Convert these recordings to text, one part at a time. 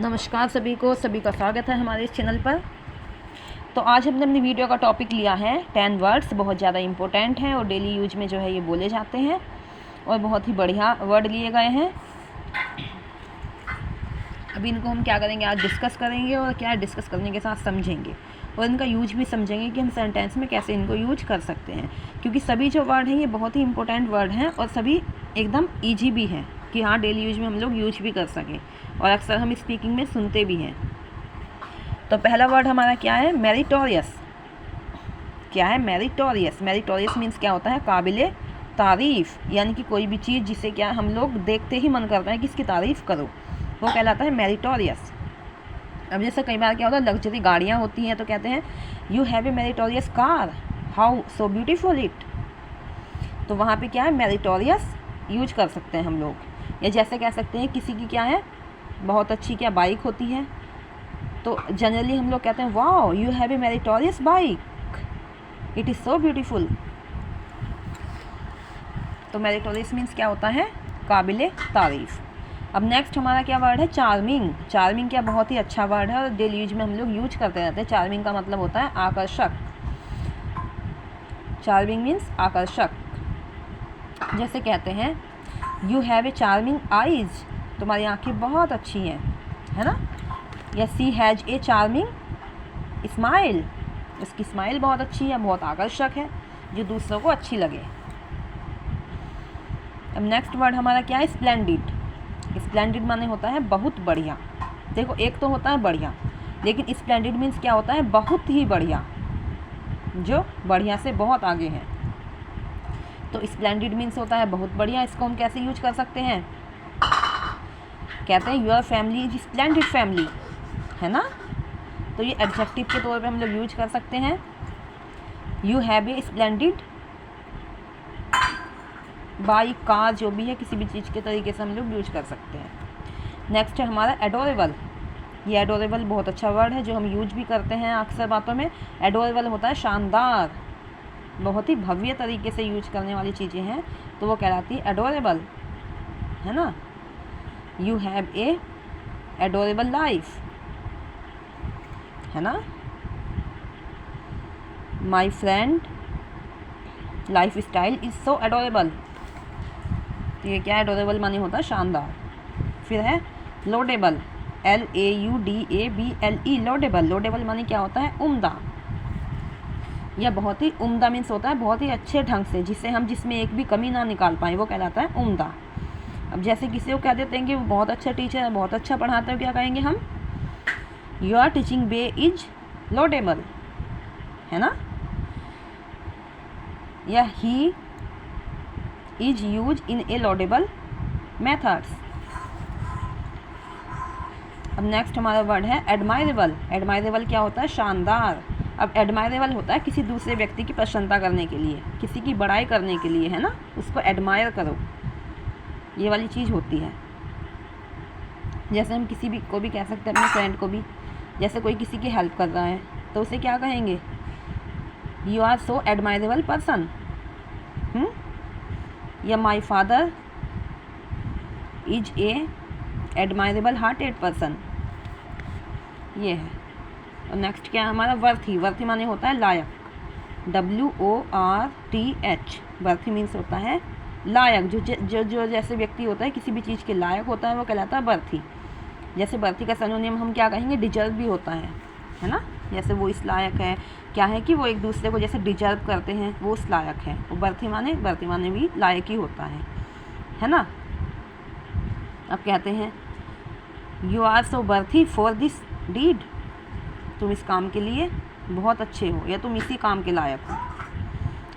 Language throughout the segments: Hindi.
नमस्कार सभी का स्वागत है हमारे इस चैनल पर। तो आज हमने अपनी वीडियो का टॉपिक लिया है 10 वर्ड्स, बहुत ज़्यादा इम्पोर्टेंट हैं और डेली यूज में जो है ये बोले जाते हैं और बहुत ही बढ़िया वर्ड लिए गए हैं। अभी इनको हम क्या करेंगे, आज डिस्कस करेंगे और क्या डिस्कस करने के साथ समझेंगे और इनका यूज भी समझेंगे कि हम सेंटेंस में कैसे इनको यूज कर सकते हैं, क्योंकि सभी जो वर्ड हैं ये बहुत ही इंपॉर्टेंट वर्ड हैं और सभी एकदम ईजी भी हैं कि हाँ डेली यूज में हम लोग यूज भी कर सकें और अक्सर हम स्पीकिंग में सुनते भी हैं। तो पहला वर्ड हमारा क्या है, मेरिटोरियस। क्या है मेरिटोरियस? मेरिटोरियस मीन्स क्या होता है, काबिले तारीफ़, यानी कि कोई भी चीज़ जिसे क्या हम लोग देखते ही मन करता है कि इसकी तारीफ़ करो, वो कहलाता है मेरिटोरियस। अब जैसे कई बार क्या होता है, लग्जरी गाड़ियाँ होती हैं तो कहते हैं you have a meritorious car, how so beautiful it. तो वहाँ पे क्या है, मेरिटोरियस यूज कर सकते हैं हम लोग। या जैसे कह सकते हैं किसी की क्या है, बहुत अच्छी क्या बाइक होती है, तो जनरली हम लोग कहते हैं wow you have a meritorious bike, it is so beautiful. तो मेरिटोरियस मीन्स क्या होता है, काबिले तारीफ़। अब नेक्स्ट हमारा क्या वर्ड है, चार्मिंग। चार्मिंग क्या बहुत ही अच्छा वर्ड है और डेली यूज में हम लोग यूज करते रहते हैं। चार्मिंग का मतलब होता है आकर्षक। चार्मिंग मीन्स आकर्षक। जैसे कहते हैं you have a charming eyes, तुम्हारी आँखें बहुत अच्छी हैं, है ना। या सी हैज़ ए चार्मिंग स्माइल, उसकी स्माइल बहुत अच्छी है, बहुत आकर्षक है, जो दूसरों को अच्छी लगे। अब नेक्स्ट वर्ड हमारा क्या है, स्प्लेंडिड। स्प्लेंडिड माने होता है बहुत बढ़िया। देखो एक तो होता है बढ़िया, लेकिन स्प्लेंडिड मीन्स क्या होता है, बहुत ही बढ़िया, जो बढ़िया से बहुत आगे है। तो स्प्लेंडिड मीन्स होता है बहुत बढ़िया। इसको हम कैसे यूज कर सकते हैं, कहते हैं your family is splendid family, है ना। तो ये एडजेक्टिव के तौर पे हम लोग यूज कर सकते हैं। You have a splendid bike, car, जो भी है किसी भी चीज़ के तरीके से हम लोग यूज कर सकते हैं। नेक्स्ट है हमारा एडोरेबल। ये एडोरेबल बहुत अच्छा वर्ड है जो हम यूज भी करते हैं अक्सर बातों में। एडोरेबल होता है शानदार, बहुत ही भव्य तरीके से यूज करने वाली चीज़ें हैं, तो वो कहलाती है एडोरेबल, है ना। You have a adorable life, है ना। My friend life style is so adorable. तो ये क्या है, एडोरेबल माने होता है शानदार। फिर है लोडेबल, LAUDABLE, लोडेबल। लोडेबल माने क्या होता है, उम्दा। यह बहुत ही उम्दा मीन्स होता है बहुत ही अच्छे ढंग से, जिसमें एक भी कमी ना निकाल पाए, वो कहलाता है उम्दा। अब जैसे किसी को कह देते हैं कि वो बहुत अच्छा टीचर है, बहुत अच्छा पढ़ाता है, क्या कहेंगे हम, your teaching way is loadable, है ना। या he is use in A loadable methods. अब नेक्स्ट हमारा वर्ड है एडमायरेबल। एडमायरेबल क्या होता है, शानदार। अब एडमायरेबल होता है किसी दूसरे व्यक्ति की प्रशंसा करने के लिए, किसी की बड़ाई करने के लिए, है ना, उसको एडमायर करो, ये वाली चीज़ होती है। जैसे हम किसी भी को भी कह सकते हैं, अपने फ्रेंड को भी, जैसे कोई किसी की हेल्प कर रहा है तो उसे क्या कहेंगे, you are so admirable person. या my father is a admirable hearted person, ये है। और नेक्स्ट क्या है हमारा, वर्थी। वर्थी माने होता है लायक, WORTH। वर्थी मीन्स होता है लायक, जो जैसे व्यक्ति होता है किसी भी चीज़ के लायक होता है, वो कहलाता है वर्थी। जैसे वर्थी का सिनोनिम हम क्या कहेंगे, डिजर्व भी होता है ना। जैसे वो इस लायक है, क्या है कि वो एक दूसरे को जैसे डिजर्व करते हैं, वो उस लायक है। वो वर्थी माने भी लायक ही होता है ना। अब कहते हैं you are so worthy for this deed, तुम इस काम के लिए बहुत अच्छे हो, या तुम इसी काम के लायक हो,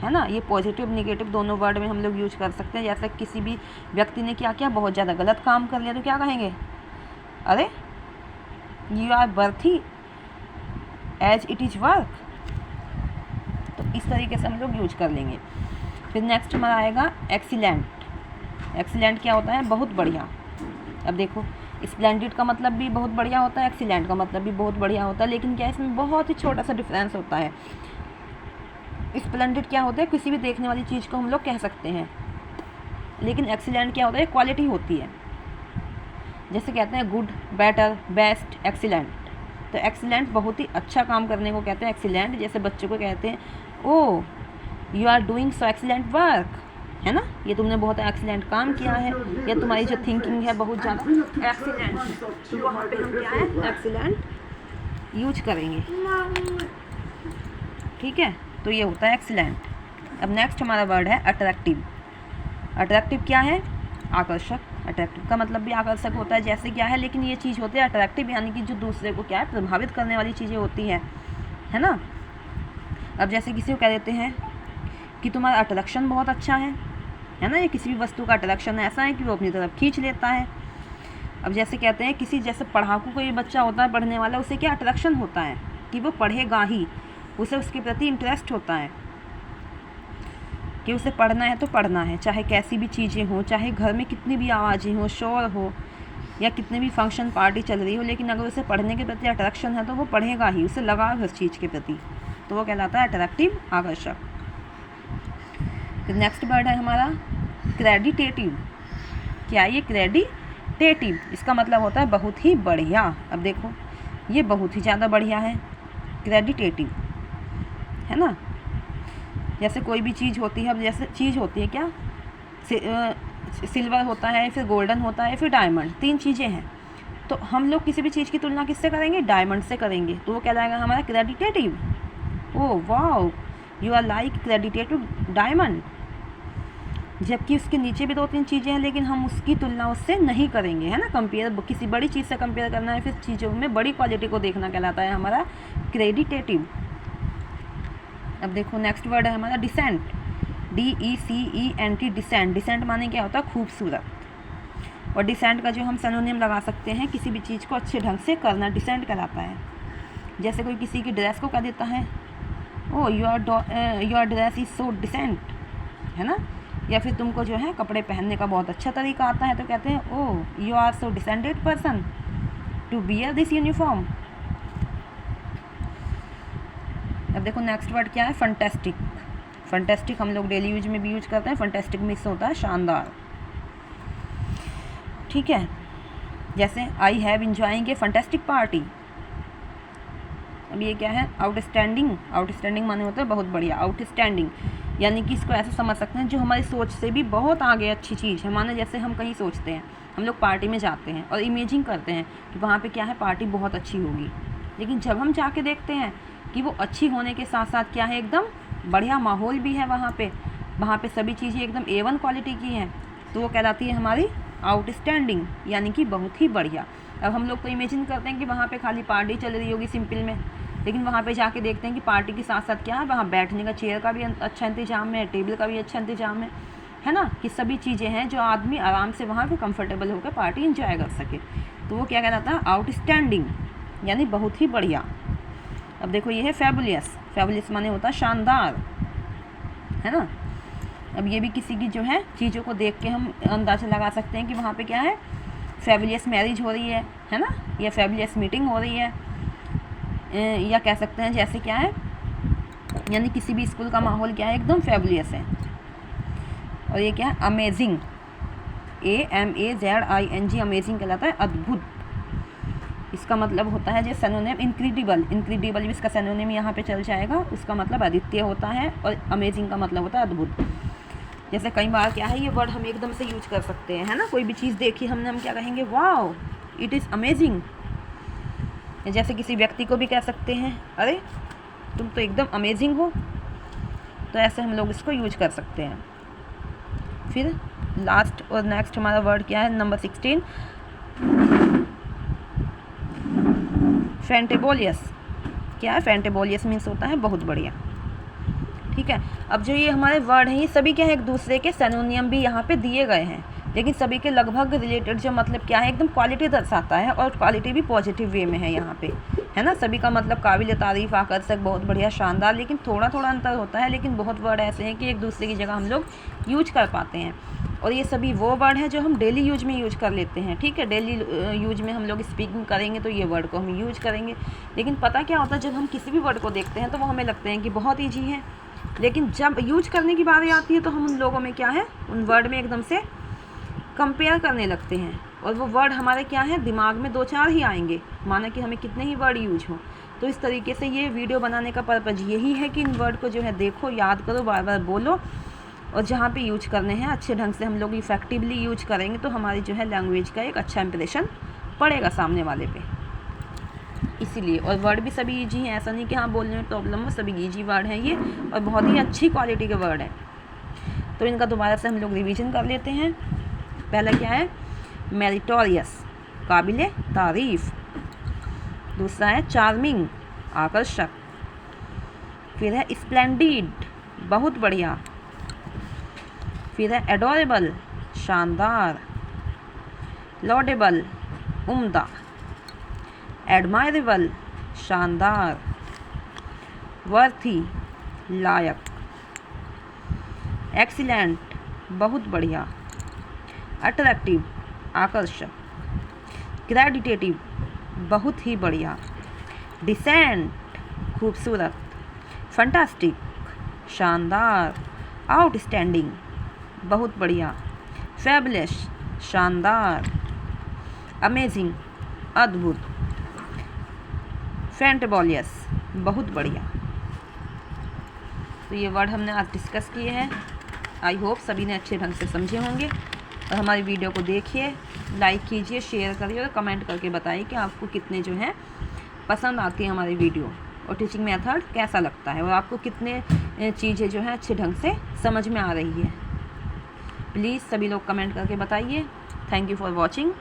है ना। ये पॉजिटिव निगेटिव दोनों वर्ड में हम लोग यूज कर सकते हैं। जैसे किसी भी व्यक्ति ने क्या किया, बहुत ज़्यादा गलत काम कर लिया, तो क्या कहेंगे, अरे you are worthy as it is work. तो इस तरीके से हम लोग यूज कर लेंगे। फिर नेक्स्ट हमारा आएगा एक्सीलेंट। एक्सीलेंट क्या होता है, बहुत बढ़िया। अब देखो स्प्लेंडिड का मतलब भी बहुत बढ़िया होता है, एक्सीलेंट का मतलब भी बहुत बढ़िया होता है, लेकिन क्या इसमें बहुत ही छोटा सा डिफरेंस होता है। स्प्लेंडिड क्या होता है, किसी भी देखने वाली चीज़ को हम लोग कह सकते हैं, लेकिन एक्सीलेंट क्या होता है, क्वालिटी होती है। जैसे कहते हैं गुड, बेटर, बेस्ट, एक्सीलेंट। तो एक्सीलेंट बहुत ही अच्छा काम करने को कहते हैं एक्सीलेंट। जैसे बच्चों को कहते हैं oh you are doing so excellent work, है ना, ये तुमने बहुत एक्सीलेंट काम किया है, या तुम्हारी जो थिंकिंग है बहुत ज़्यादा एक्सीलेंट है। तो वहाँ पे हम क्या है एक्सीलेंट यूज करेंगे, ठीक है। तो ये होता है एक्सीलेंट। अब नेक्स्ट हमारा वर्ड है अट्रैक्टिव। अट्रैक्टिव क्या है? आकर्षक। अट्रैक्टिव का मतलब भी आकर्षक होता है, जैसे क्या है, लेकिन ये चीज़ होती है अट्रैक्टिव, यानी कि जो दूसरे को क्या है प्रभावित करने वाली चीज़ें होती है ना। अब जैसे किसी को कह देते हैं कि तुम्हारा अट्रैक्शन बहुत अच्छा है ना, ये किसी भी वस्तु का अट्रैक्शन ऐसा है कि वो अपनी तरफ खींच लेता है। अब जैसे कहते हैं किसी जैसे पढ़ाकू कोई बच्चा होता है पढ़ने वाला, उसे क्या अट्रैक्शन होता है कि वो पढ़ेगा ही, उसे उसके प्रति इंटरेस्ट होता है कि उसे पढ़ना है तो पढ़ना है, चाहे कैसी भी चीज़ें हो, चाहे घर में कितनी भी आवाज़ें हो, शोर हो, या कितने भी फंक्शन पार्टी चल रही हो, लेकिन अगर उसे पढ़ने के प्रति अट्रैक्शन है तो वो पढ़ेगा ही, उसे लगाव है उस चीज़ के प्रति, तो वो कहलाता है अट्रैक्टिव, आकर्षक। फिर नेक्स्ट वर्ड है हमारा क्रेडिटेटिव। क्या ये क्रेडिटेटिव, इसका मतलब होता है बहुत ही बढ़िया। अब देखो ये बहुत ही ज़्यादा बढ़िया है, क्रेडिटेटिव, है ना। जैसे कोई भी चीज़ होती है, अब जैसे चीज़ होती है क्या, सिल्वर होता है, फिर गोल्डन होता है, फिर डायमंड, 3 चीज़ें हैं। तो हम लोग किसी भी चीज़ की तुलना किससे करेंगे? डायमंड से करेंगे, तो वो कहलाएगा हमारा creditative. Oh wow, you are like creditative diamond. जबकि उसके नीचे भी 2-3 चीज़ें हैं, लेकिन हम उसकी तुलना उससे नहीं करेंगे, है ना। कंपेयर, किसी बड़ी चीज़ से कंपेयर करना है, फिर चीज़ों में बड़ी क्वालिटी को देखना कहलाता है हमारा क्रेडिटेटिव। अब देखो नेक्स्ट वर्ड है हमारा डिसेंट। DECENT, decent. डिसेंट माने क्या होता है? खूबसूरत। और डिसेंट का जो हम सिनोनिम लगा सकते हैं, किसी भी चीज़ को अच्छे ढंग से करना, डिसेंट कहलाता है। जैसे कोई किसी की ड्रेस को कह देता है oh your dress is so decent, है ना। या फिर तुमको जो है कपड़े पहनने का बहुत अच्छा तरीका आता है, तो कहते हैं oh you are so decented person to wear this uniform. अब देखो नेक्स्ट वर्ड क्या है? फंटेस्टिक। फंटेस्टिक हम लोग डेली यूज में भी यूज करते हैं। फंटेस्टिक मिक्स होता है शानदार, ठीक है। जैसे I have enjoying A fantastic party. अब ये क्या है? आउटस्टैंडिंग। आउटस्टैंडिंग माने होता है बहुत बढ़िया, आउटस्टैंडिंग, यानी कि इसको ऐसे समझ सकते हैं जो हमारी सोच से भी बहुत आगे अच्छी चीज़ है। माने जैसे हम कहीं सोचते हैं, हम लोग पार्टी में जाते हैं और इमेजिंग करते हैं कि वहाँ पे क्या है, पार्टी बहुत अच्छी होगी, लेकिन जब हम जाके देखते हैं कि वो अच्छी होने के साथ साथ क्या है, एकदम बढ़िया माहौल भी है वहाँ पे सभी चीज़ें एकदम A1 क्वालिटी की हैं, तो वो कहलाती है हमारी आउटस्टैंडिंग, यानी कि बहुत ही बढ़िया। अब हम लोग तो इमेजिन करते हैं कि वहाँ पे खाली पार्टी चल रही होगी सिंपल में, लेकिन वहाँ पे जाके देखते हैं कि पार्टी के साथ साथ क्या है, वहाँ बैठने का चेयर का भी अच्छा इंतजाम है, टेबल का भी अच्छा इंतजाम है ना, कि सभी चीज़ें हैं जो आदमी आराम से वहाँ पे कंफर्टेबल होकर पार्टी इंजॉय कर सके। तो वो क्या कहलाता है? आउटस्टैंडिंग, यानी बहुत ही बढ़िया। अब देखो ये है फैबुलियस। फैबुलियस माने होता है शानदार, है ना। अब ये भी किसी की जो है चीज़ों को देख के हम अंदाज़ा लगा सकते हैं कि वहाँ पे क्या है, फैबुलियस मैरिज हो रही है ना, या फैबुलियस मीटिंग हो रही है, या कह सकते हैं जैसे क्या है, यानी किसी भी स्कूल का माहौल क्या है, एकदम फैबुलियस है। और ये क्या है? अमेजिंग। AMAZING, अमेजिंग कहलाता है अद्भुत। इसका मतलब होता है जो सिनोनिम इनक्रेडिबल। इनक्रेडिबल भी इसका सिनोनिम यहाँ पे चल जाएगा, उसका मतलब अद्वितीय होता है, और अमेजिंग का मतलब होता है अद्भुत। जैसे कई बार क्या है, ये वर्ड हम एकदम से यूज कर सकते हैं, है ना। कोई भी चीज़ देखी हमने, हम क्या कहेंगे? Wow it is amazing. जैसे किसी व्यक्ति को भी कह सकते हैं अरे तुम तो एकदम अमेजिंग हो, तो ऐसे हम लोग इसको यूज कर सकते हैं। फिर लास्ट और नेक्स्ट हमारा वर्ड क्या है? नंबर 16, फैंटेबोलियस। क्या है? फैंटेबोलियस मीन्स होता है बहुत बढ़िया, ठीक है। अब जो ये हमारे वर्ड हैं, ये सभी क्या है, एक दूसरे के सिनोनियम भी यहाँ पे दिए गए हैं, लेकिन सभी के लगभग रिलेटेड जो मतलब क्या है, एकदम क्वालिटी दर्शाता है, और क्वालिटी भी पॉजिटिव वे में है यहाँ पे, है ना। सभी का मतलब काबिल तारीफ़, आकर्षक, बहुत बढ़िया, शानदार, लेकिन थोड़ा थोड़ा अंतर होता है, लेकिन बहुत वर्ड ऐसे हैं कि एक दूसरे की जगह हम लोग यूज कर पाते हैं। और ये सभी वो वर्ड हैं जो हम डेली यूज में यूज कर लेते हैं, ठीक है। डेली यूज में हम लोग स्पीकिंग करेंगे तो ये वर्ड को हम यूज करेंगे, लेकिन पता क्या होता है, जब हम किसी भी वर्ड को देखते हैं तो वो हमें लगते हैं कि बहुत ईजी है, लेकिन जब यूज करने की बारी आती है तो हम उन लोगों में क्या है, उन वर्ड में एकदम से कंपेयर करने लगते हैं और वो वर्ड हमारे क्या है, दिमाग में 2-4 ही आएंगे, माना कि हमें कितने ही वर्ड यूज हों। तो इस तरीके से ये वीडियो बनाने का पर्पज़ यही है कि इन वर्ड को जो है देखो, याद करो, बार बार बोलो, और जहाँ पे यूज करने हैं अच्छे ढंग से हम लोग इफ़ेक्टिवली यूज करेंगे तो हमारी जो है लैंग्वेज का एक अच्छा इंप्रेशन पड़ेगा सामने वाले पे। इसीलिए, और वर्ड भी सभी ईजी हैं, ऐसा नहीं कि हाँ बोलने में प्रॉब्लम हो, सभी ईजी वर्ड हैं ये, और बहुत ही अच्छी क्वालिटी के वर्ड हैं। तो इनका दोबारा से हम लोग रिवीजन कर लेते हैं। पहला क्या है, मेरिटोरियस, काबिले तारीफ़। दूसरा है चार्मिंग, आकर्षक। फिर है स्प्लेंडिड, बहुत बढ़िया। फिर है एडोरेबल, शानदार। लॉडेबल, उम्दा। एडमायरेबल, शानदार। वर्थी, लायक। एक्सीलेंट, बहुत बढ़िया। अट्रैक्टिव, आकर्षक। क्रेडिटेटिव, बहुत ही बढ़िया। डिसेंट, खूबसूरत। फंटास्टिक, शानदार। आउटस्टैंडिंग, बहुत बढ़िया। फैबुलस, शानदार। अमेजिंग, अद्भुत। फैंटेबोलियस, बहुत बढ़िया। तो ये वर्ड हमने आज डिस्कस किए हैं। आई होप सभी ने अच्छे ढंग से समझे होंगे, और हमारी वीडियो को देखिए, लाइक कीजिए, शेयर करिए और कमेंट करके बताइए कि आपको कितने जो है पसंद आती है हमारी वीडियो, और टीचिंग मेथड कैसा लगता है, और आपको कितने चीज़ें जो हैं अच्छे ढंग से समझ में आ रही है। प्लीज़ सभी लोग कमेंट करके बताइए। Thank you for watching.